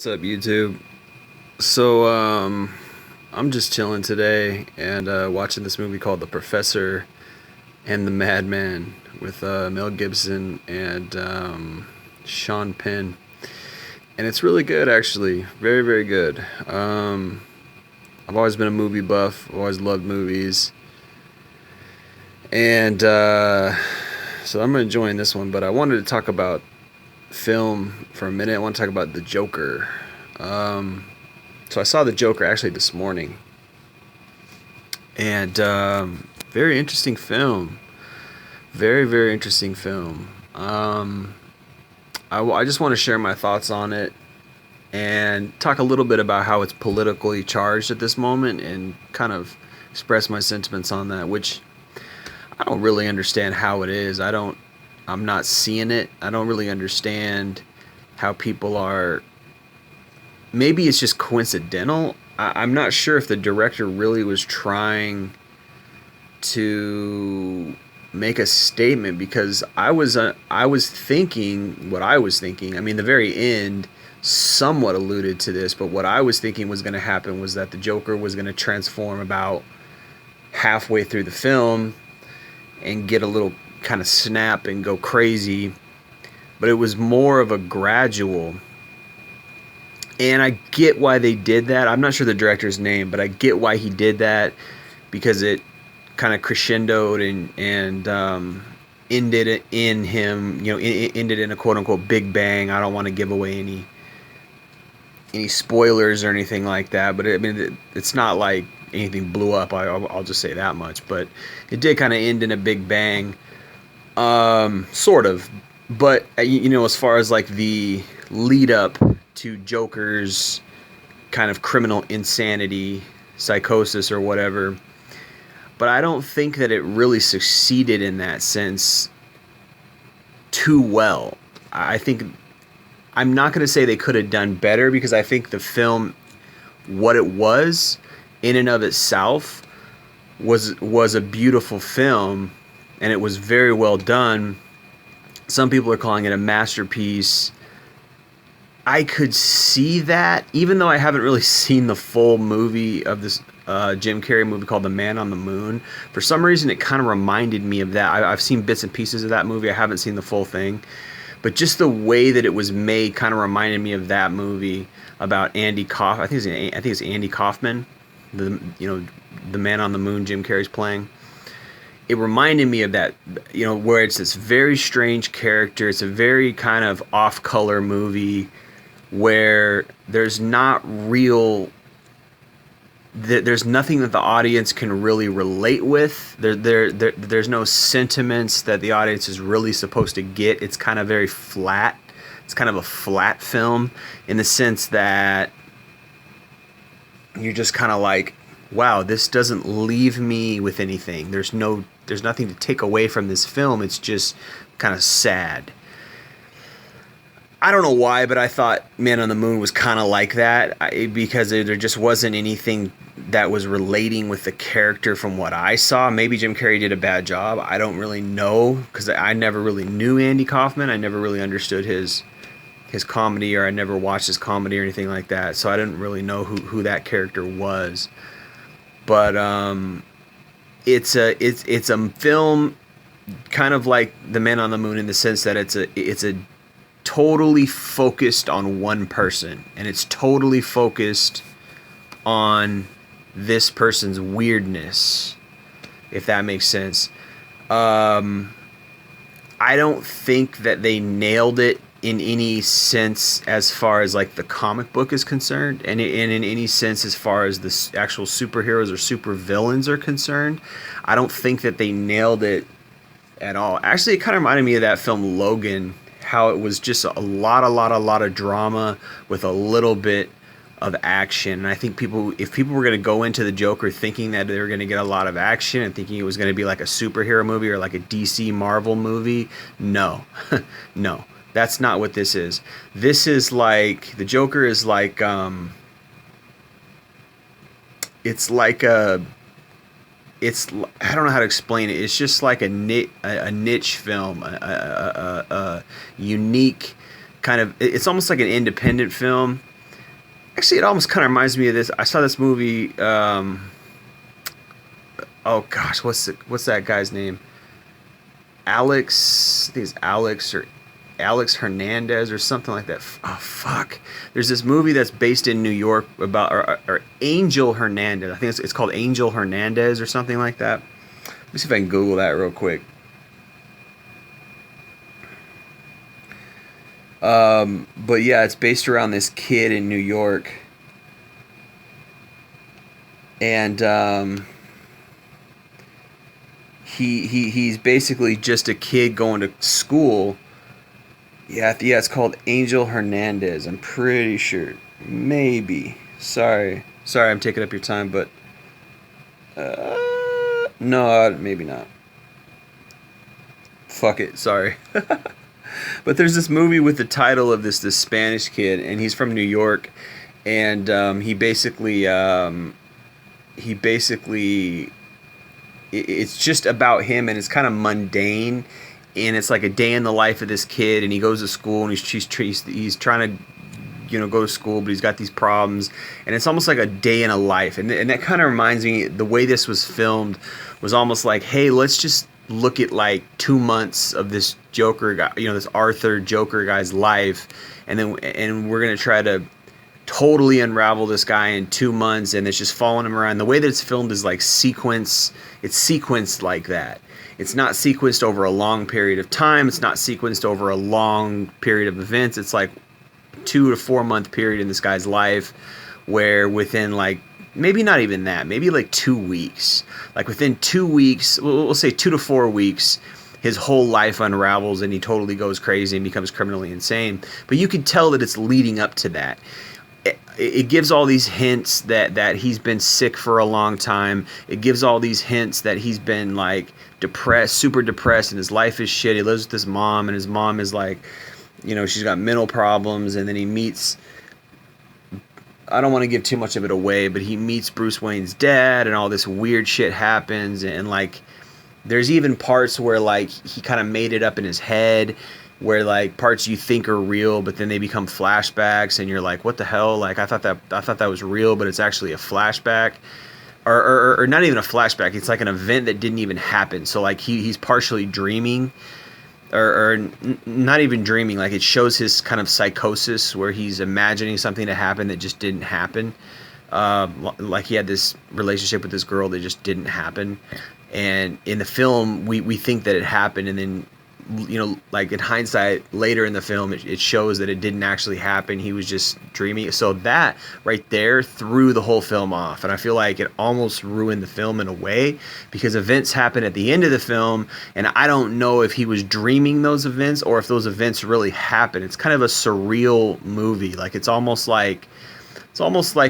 What's up, YouTube? I'm just chilling today and watching this movie called The Professor and the Madman with Mel Gibson and Sean Penn. And it's really good, actually. Very, very good. I've always been a movie buff. I've always loved movies. And so I'm enjoying this one, but I wanted to talk about film for a minute. I want to talk about The Joker. So I saw The Joker actually this morning, and very interesting film. Very, very interesting film. I just want to share my thoughts on it and talk a little bit about how it's politically charged at this moment and kind of express my sentiments on that, which I don't really understand how it is. I'm not seeing it. I don't really understand how people are. Maybe it's just coincidental. I'm not sure if the director really was trying to make a statement, because I was thinking what I was thinking. I mean, the very end somewhat alluded to this, but what I was thinking was going to happen was that the Joker was going to transform about halfway through the film and get a little kind of snap and go crazy, but it was more of a gradual. And I get why they did that. I'm not sure the director's name, but I get why he did that, because it kind of crescendoed and ended it in him. It ended in a quote unquote big bang. I don't want to give away any spoilers or anything like that, but it's not like anything blew up. I'll just say that much. But it did kind of end in a big bang. Sort of, but as far as like the lead up to Joker's kind of criminal insanity, psychosis, or whatever, but I don't think that it really succeeded in that sense too well. I think I'm not going to say they could have done better, because I think the film, what it was in and of itself, was a beautiful film. And it was very well done. Some people are calling it a masterpiece. I could see that, even though I haven't really seen the full movie of this Jim Carrey movie called The Man on the Moon. For some reason, it kind of reminded me of that. I've seen bits and pieces of that movie. I haven't seen the full thing. But just the way that it was made kind of reminded me of that movie about Andy Kaufman. I think it's Andy Kaufman, the Man on the Moon Jim Carrey's playing. It reminded me of that, where it's this very strange character. It's a very kind of off-color movie where there's not real, there's nothing that the audience can really relate with. There's no sentiments that the audience is really supposed to get. It's kind of very flat. It's kind of a flat film in the sense that you're just kind of like, wow, this doesn't leave me with anything. There's nothing to take away from this film. It's just kind of sad. I don't know why, but I thought Man on the Moon was kind of like that, because there just wasn't anything that was relating with the character from what I saw. Maybe Jim Carrey did a bad job. I don't really know, because I never really knew Andy Kaufman. I never really understood his comedy, or I never watched his comedy or anything like that. So I didn't really know who that character was. But it's a film kind of like The Man on the Moon, in the sense that it's a totally focused on one person, and it's totally focused on this person's weirdness, if that makes sense. I don't think that they nailed it in any sense as far as like the comic book is concerned, and in any sense as far as the actual superheroes or super villains are concerned. I don't think that they nailed it at all. Actually, it kind of reminded me of that film Logan, how it was just a lot of drama with a little bit of action. And I think if people were going to go into the Joker thinking that they were going to get a lot of action and thinking it was going to be like a superhero movie or like a DC Marvel movie, no. No. That's not what this is. This is like, the Joker is like, it's like I don't know how to explain it. It's just like a niche film, a unique kind of. It's almost like an independent film Actually, it almost kind of reminds me of this. I saw this movie. Oh gosh, what's that guy's name? Alex. I think it's Alex or Alex Hernandez or something like that. Oh fuck! There's this movie that's based in New York about or Angel Hernandez. I think it's called Angel Hernandez or something like that. Let me see if I can Google that real quick. But yeah, it's based around this kid in New York, and he's basically just a kid going to school. Yeah, it's called Angel Hernandez. I'm pretty sure. Maybe. Sorry, I'm taking up your time, but no, maybe not. Fuck it. Sorry. But there's this movie with the title of this Spanish kid, and he's from New York, and it's just about him, and it's kind of mundane, and it's like a day in the life of this kid, and he goes to school, and he's trying to, go to school, but he's got these problems, and it's almost like a day in a life, and that kind of reminds me, the way this was filmed was almost like, hey, let's just look at like 2 months of this Joker guy, this Arthur Joker guy's life, and we're gonna try to totally unravel this guy in 2 months, and it's just following him around. The way that it's filmed is like it's sequenced like that. It's not sequenced over a long period of time. It's not sequenced over a long period of events. It's like 2 to 4 month period in this guy's life, where within like maybe not even that, maybe like 2 weeks, like within 2 weeks, we'll say 2 to 4 weeks, his whole life unravels and he totally goes crazy and becomes criminally insane. But you could tell that it's leading up to that. It gives all these hints that he's been sick for a long time. It gives all these hints that he's been like depressed, super depressed, and his life is shit. He lives with his mom, and his mom is like, she's got mental problems. And then he meets, I don't want to give too much of it away, but he meets Bruce Wayne's dad, and all this weird shit happens. And like, there's even parts where like he kind of made it up in his head, where like parts you think are real, but then they become flashbacks, and you're like, what the hell? Like I thought that was real, but it's actually a flashback, or not even a flashback. It's like an event that didn't even happen. So like he's partially dreaming, or not even dreaming. Like it shows his kind of psychosis where he's imagining something to happen that just didn't happen. Like he had this relationship with this girl that just didn't happen, and in the film we think that it happened, and then like in hindsight later in the film it shows that it didn't actually happen. He was just dreaming. So that right there threw the whole film off, and I feel like it almost ruined the film in a way, because events happen at the end of the film, and I don't know if he was dreaming those events or if those events really happened. It's kind of a surreal movie. Like it's almost like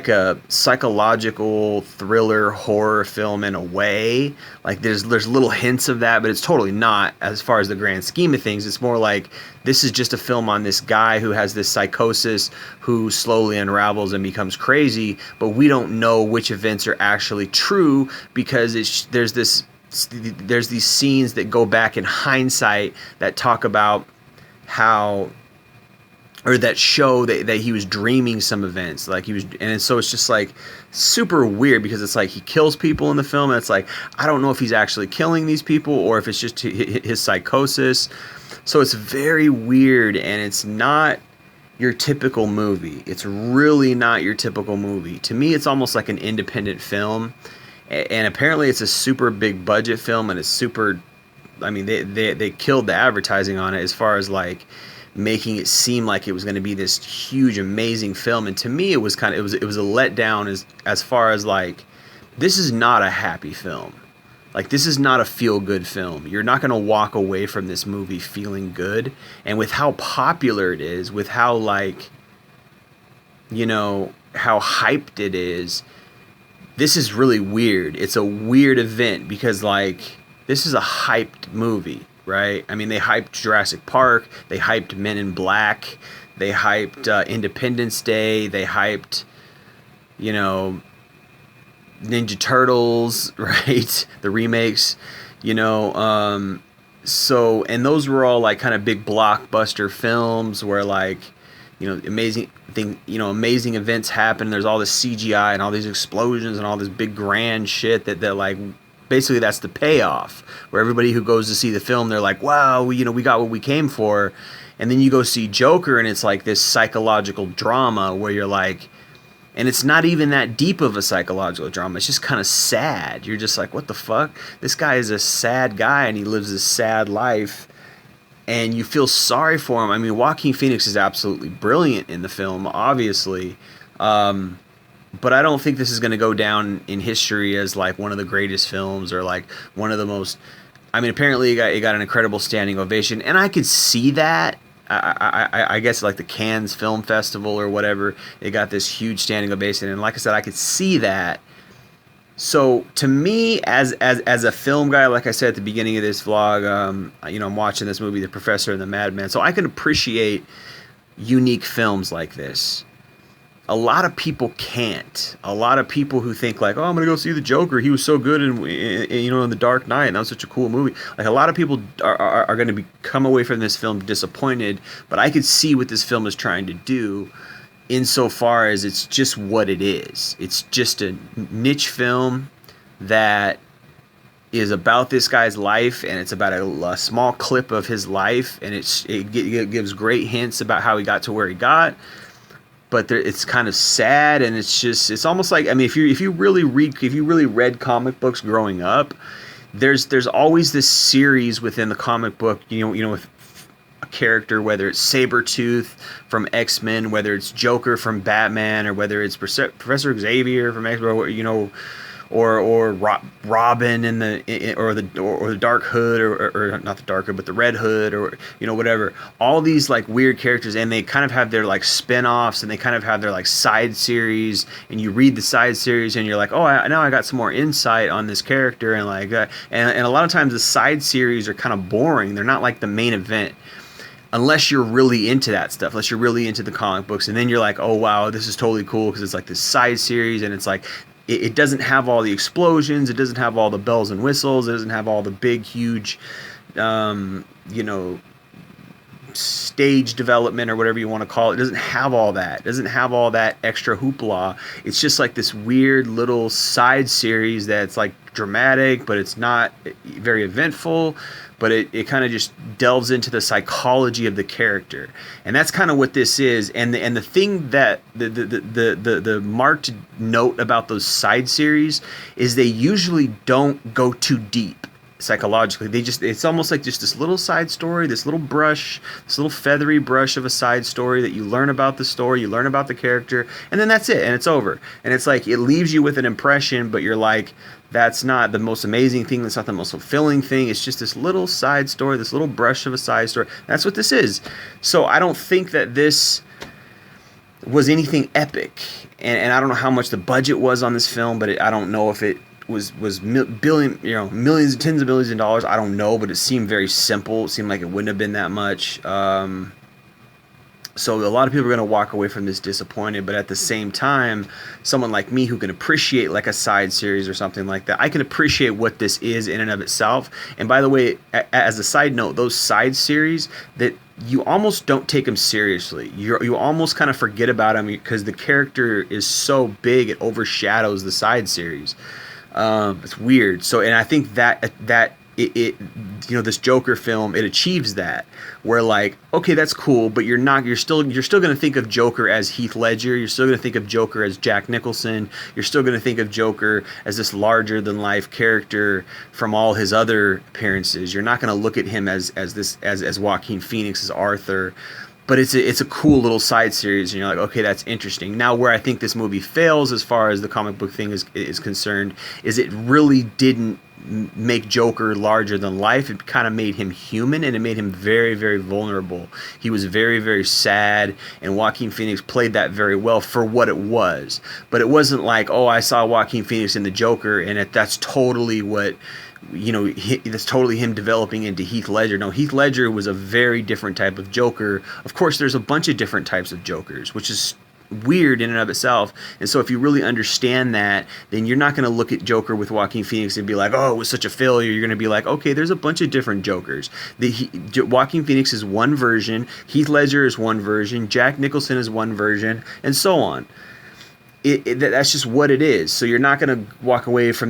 a psychological thriller horror film in a way. Like there's little hints of that, but it's totally not as far as the grand scheme of things. It's more like this is just a film on this guy who has this psychosis, who slowly unravels and becomes crazy, but we don't know which events are actually true, because there's these scenes that go back in hindsight that talk about how, or that show that he was dreaming some events, like he was, and so it's just like super weird, because it's like he kills people in the film, and it's like I don't know if he's actually killing these people or if it's just his psychosis. So it's very weird, and it's not your typical movie. It's really not your typical movie. To me, it's almost like an independent film, and apparently it's a super big budget film, and it's super, I mean, they killed the advertising on it as far as like making it seem like it was going to be this huge, amazing film. And to me, it was a letdown as far as like, this is not a happy film. Like this is not a feel-good film. You're not going to walk away from this movie feeling good. And with how popular it is, with how like, how hyped it is, this is really weird. It's a weird event, because like this is a hyped movie. Right? I mean, they hyped Jurassic Park, they hyped Men in Black, they hyped Independence Day, they hyped, Ninja Turtles, right? The remakes, so, and those were all like kind of big blockbuster films where like, amazing events happen. There's all this CGI and all these explosions and all this big grand shit that like basically that's the payoff, where everybody who goes to see the film, they're like, wow, we got what we came for. And then you go see Joker and it's like this psychological drama where you're like, and it's not even that deep of a psychological drama. It's just kind of sad. You're just like, what the fuck? This guy is a sad guy and he lives a sad life. And you feel sorry for him. I mean, Joaquin Phoenix is absolutely brilliant in the film, obviously. But I don't think this is going to go down in history as like one of the greatest films or like one of the most. I mean, apparently it got an incredible standing ovation, and I could see that. I guess like the Cannes Film Festival or whatever, it got this huge standing ovation, and like I said, I could see that. So to me, as a film guy, like I said at the beginning of this vlog, I'm watching this movie, The Professor and the Madman, so I can appreciate unique films like this. A lot of people can't. A lot of people who think like, oh, I'm gonna go see the Joker. He was so good in The Dark Knight. And that was such a cool movie. Like a lot of people are going to come away from this film disappointed. But I could see what this film is trying to do, insofar as it's just what it is. It's just a niche film that is about this guy's life, and it's about a small clip of his life, and it gives great hints about how he got to where he got. But it's kind of sad, and it's almost like, I mean, if you really read comic books growing up, there's always this series within the comic book, with a character, whether it's Sabretooth from X-Men, whether it's Joker from Batman, or whether it's Professor Xavier from X-Men, or Robin or the Dark Hood, or not the Dark Hood, but the Red Hood, or whatever. All these like weird characters, and they kind of have their like spin-offs, and they kind of have their like side series, and you read the side series and you're like, oh, now I got some more insight on this character, and like and a lot of times the side series are kind of boring. They're not like the main event, unless you're really into that stuff, unless you're really into the comic books, and then you're like, oh wow, this is totally cool because it's like this side series, and it's like it doesn't have all the explosions, it doesn't have all the bells and whistles, it doesn't have all the big huge stage development or whatever you want to call it. It doesn't have all that. It doesn't have all that extra hoopla. It's just like this weird little side series that's like dramatic, but it's not very eventful. But it kind of just delves into the psychology of the character, and that's kind of what this is. And the thing that the marked note about those side series is they usually don't go too deep psychologically. It's almost like just this little side story, this little feathery brush of a side story that you learn about the story, you learn about the character, and then that's it, and it's over. And it's like it leaves you with an impression, but you're like, that's not the most amazing thing, that's not the most fulfilling thing. It's just this little side story, this little brush of a side story. That's what this is. So I don't think that this was anything epic, and I don't know how much the budget was on this film, but I don't know if it was millions, tens of millions of dollars. I don't know, but it seemed very simple. It seemed like it wouldn't have been that much. So a lot of people are going to walk away from this disappointed, but at the same time, someone like me who can appreciate like a side series or something like that, I can appreciate what this is in and of itself. And by the way, as a side note, those side series, that you almost don't take them seriously. You almost kind of forget about them because the character is so big, it overshadows the side series. It's weird. So, and I think that this Joker film, it achieves that, where like, okay, that's cool, but you're still going to think of Joker as Heath Ledger. You're still going to think of Joker as Jack Nicholson. You're still going to think of Joker as this larger than life character from all his other appearances. You're not going to look at him as Joaquin Phoenix as Arthur. But it's a cool little side series, and you're like, okay, that's interesting. Now, where I think this movie fails as far as the comic book thing is concerned, is it really didn't make Joker larger than life. It kind of made him human, and it made him very, very vulnerable. He was very, very sad, and Joaquin Phoenix played that very well for what it was. But it wasn't like, oh, I saw Joaquin Phoenix in the Joker, and that's totally what... that's totally him developing into Heath Ledger. No, Heath Ledger was a very different type of Joker. Of course, there's a bunch of different types of Jokers, which is weird in and of itself. And so if you really understand that, then you're not going to look at Joker with Joaquin Phoenix and be like, oh, it was such a failure. You're going to be like, okay, there's a bunch of different Jokers. Joaquin Phoenix is one version, Heath Ledger is one version, Jack Nicholson is one version, and so on. That's just what it is. So you're not going to walk away from